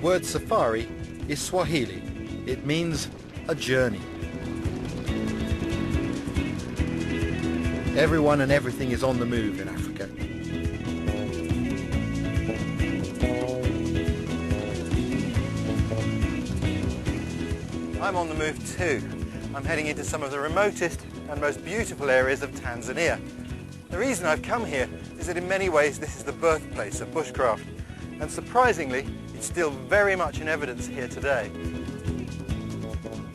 word safari is Swahili. It means a journey. Everyone and everything is on the move in Africa. I'm on the move too. I'm heading into some of the remotest and most beautiful areas of Tanzania. The reason I've come here is that in many ways this is the birthplace of bushcraft, and surprisingly it's still very much in evidence here today.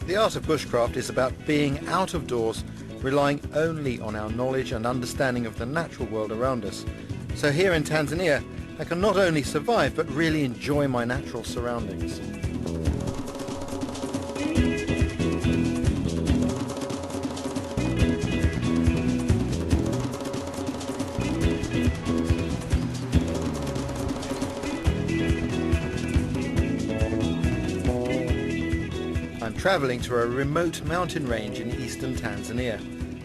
The art of bushcraft is about being out of doors, relying only on our knowledge and understanding of the natural world around us. So here in Tanzania I can not only survive but really enjoy my natural surroundings. I'm travelling to a remote mountain range in eastern Tanzania,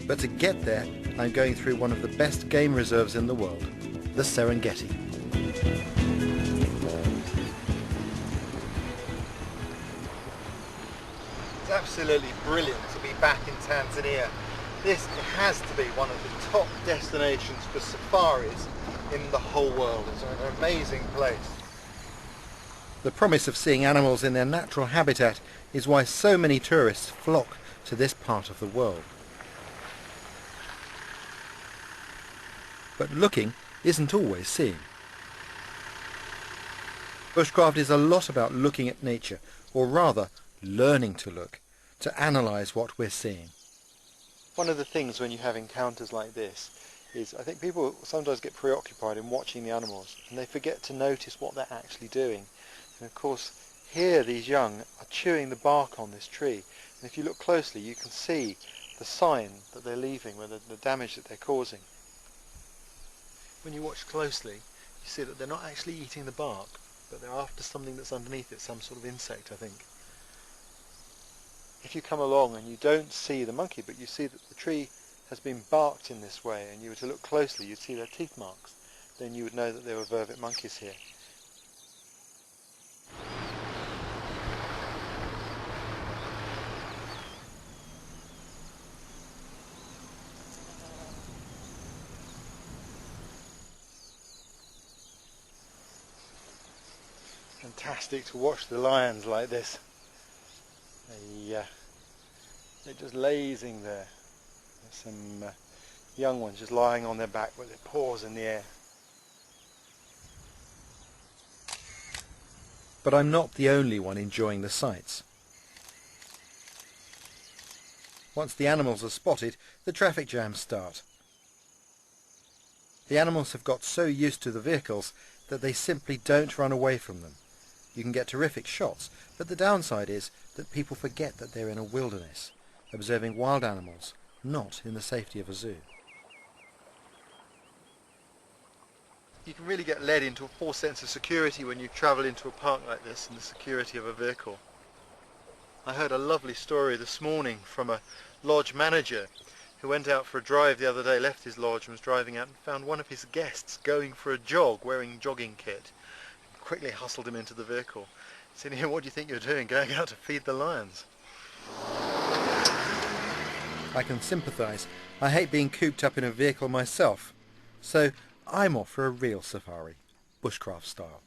but to get there I'm going through one of the best game reserves in the world, the Serengeti. It's absolutely brilliant to be back in Tanzania. This has to be one of the top destinations for safaris in the whole world. It's an amazing place. The promise of seeing animals in their natural habitat is why so many tourists flock to this part of the world. But looking isn't always seeing. Bushcraft is a lot about looking at nature, or rather learning to look, to analyse what we're seeing. One of the things when you have encounters like this is I think people sometimes get preoccupied in watching the animals and they forget to notice what they're actually doing. And of course here these young are chewing the bark on this tree, and if you look closely you can see the sign that they're leaving, the damage that they're causing. When you watch closely you see that they're not actually eating the bark, but they're after something that's underneath it, some sort of insect I think. If you come along and you don't see the monkey but you see that the tree has been barked in this way and you were to look closely you'd see their teeth marks, then you would know that there were vervet monkeys here. Fantastic to watch the lions like this. They're just lazing there. There's some young ones just lying on their back with their paws in the air. But I'm not the only one enjoying the sights. Once the animals are spotted, the traffic jams start. The animals have got so used to the vehicles that they simply don't run away from them. You can get terrific shots, but the downside is that people forget that they're in a wilderness, observing wild animals, not in the safety of a zoo. You can really get led into a false sense of security when you travel into a park like this in the security of a vehicle. I heard a lovely story this morning from a lodge manager who went out for a drive the other day, left his lodge and was driving out and found one of his guests going for a jog wearing jogging kit. Quickly hustled him into the vehicle. Said, "Here, what do you think you're doing? Going out to feed the lions?" I can sympathise. I hate being cooped up in a vehicle myself. So I'm off for a real safari, bushcraft style.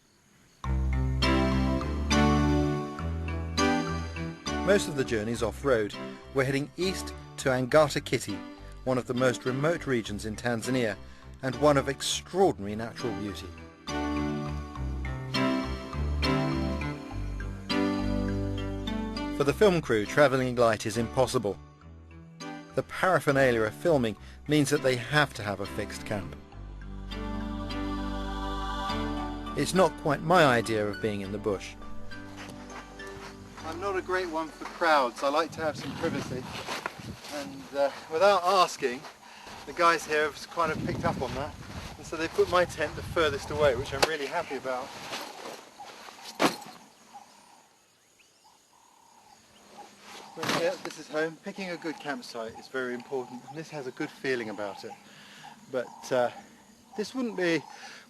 Most of the journey's off-road. We're heading east to Angata Kitty, one of the most remote regions in Tanzania and one of extraordinary natural beauty. For the film crew, travelling light is impossible. The paraphernalia of filming means that they have to have a fixed camp. It's not quite my idea of being in the bush. I'm not a great one for crowds. I like to have some privacy. And without asking, the guys here have kind of picked up on that. And so they put my tent the furthest away, which I'm really happy about. Yeah, this is home. Picking a good campsite is very important, and this has a good feeling about it. But this wouldn't be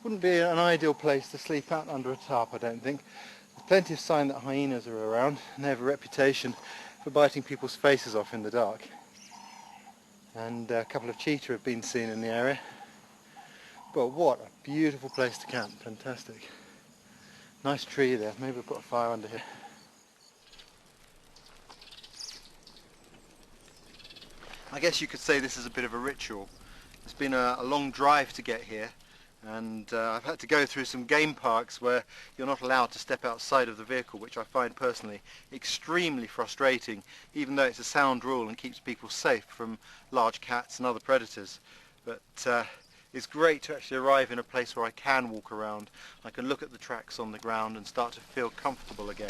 an ideal place to sleep out under a tarp, I don't think. Plenty of sign that hyenas are around, and they have a reputation for biting people's faces off in the dark. And a couple of cheetah have been seen in the area. But what a beautiful place to camp, fantastic. Nice tree there, maybe we'll put a fire under here. I guess you could say this is a bit of a ritual. It's been a long drive to get here, and I've had to go through some game parks where you're not allowed to step outside of the vehicle, which I find personally extremely frustrating, even though it's a sound rule and keeps people safe from large cats and other predators. But it's great to actually arrive in a place where I can walk around. I can look at the tracks on the ground and start to feel comfortable again.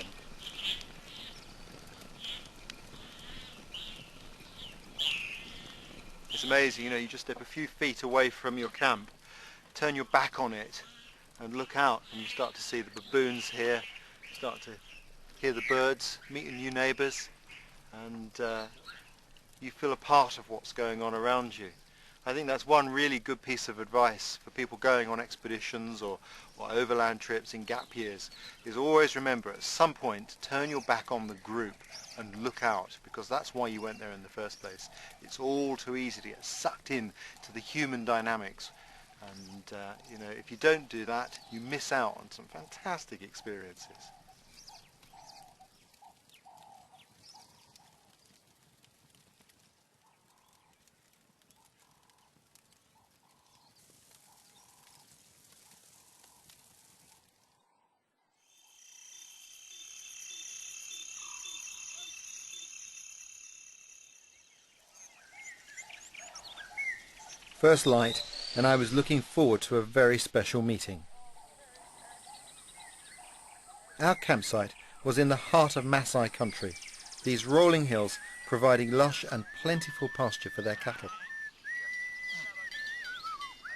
It's amazing, you know, you just step a few feet away from your camp, turn your back on it and look out, and you start to see the baboons here, you start to hear the birds, meet new neighbours, and you feel a part of what's going on around you. I think that's one really good piece of advice for people going on expeditions or overland trips in gap years, is always remember at some point turn your back on the group and look out, because that's why you went there in the first place. It's all too easy to get sucked in to the human dynamics, and you know, if you don't do that, you miss out on some fantastic experiences. First light, and I was looking forward to a very special meeting. Our campsite was in the heart of Masai country, these rolling hills providing lush and plentiful pasture for their cattle.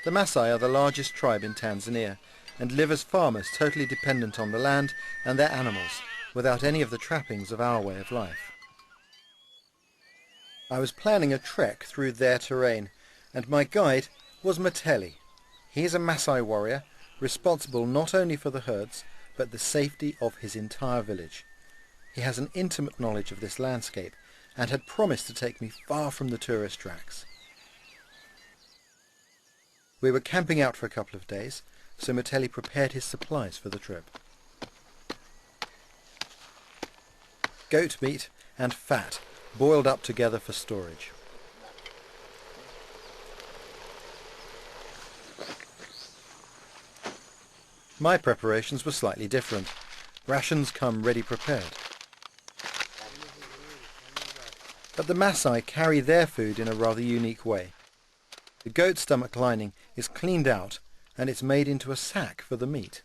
The Masai are the largest tribe in Tanzania and live as farmers totally dependent on the land and their animals, without any of the trappings of our way of life. I was planning a trek through their terrain, and my guide was Mateli. He is a Masai warrior, responsible not only for the herds, but the safety of his entire village. He has an intimate knowledge of this landscape, and had promised to take me far from the tourist tracks. We were camping out for a couple of days, so Mateli prepared his supplies for the trip. Goat meat and fat boiled up together for storage. My preparations were slightly different. Rations come ready prepared. But the Masai carry their food in a rather unique way. The goat stomach lining is cleaned out and it's made into a sack for the meat.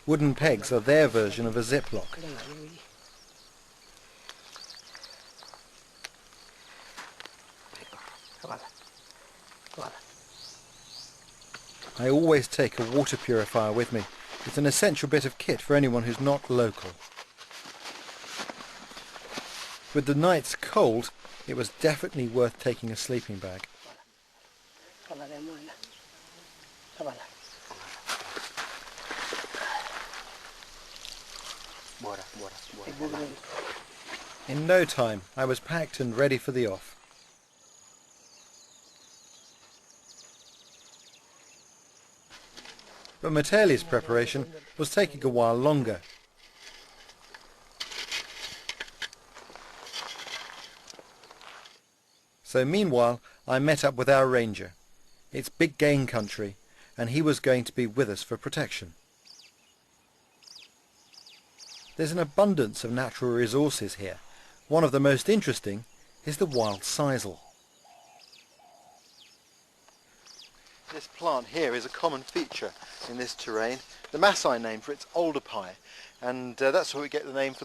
Wooden pegs are their version of a ziplock. I always take a water purifier with me. It's an essential bit of kit for anyone who's not local. With the nights cold, it was definitely worth taking a sleeping bag. In no time, I was packed and ready for the off. But Mateli's preparation was taking a while longer. So meanwhile, I met up with our ranger. It's big game country, and he was going to be with us for protection. There's an abundance of natural resources here. One of the most interesting is the wild sisal. This plant here is a common feature in this terrain. The Masai name for its alder pie, and that's where we get the name for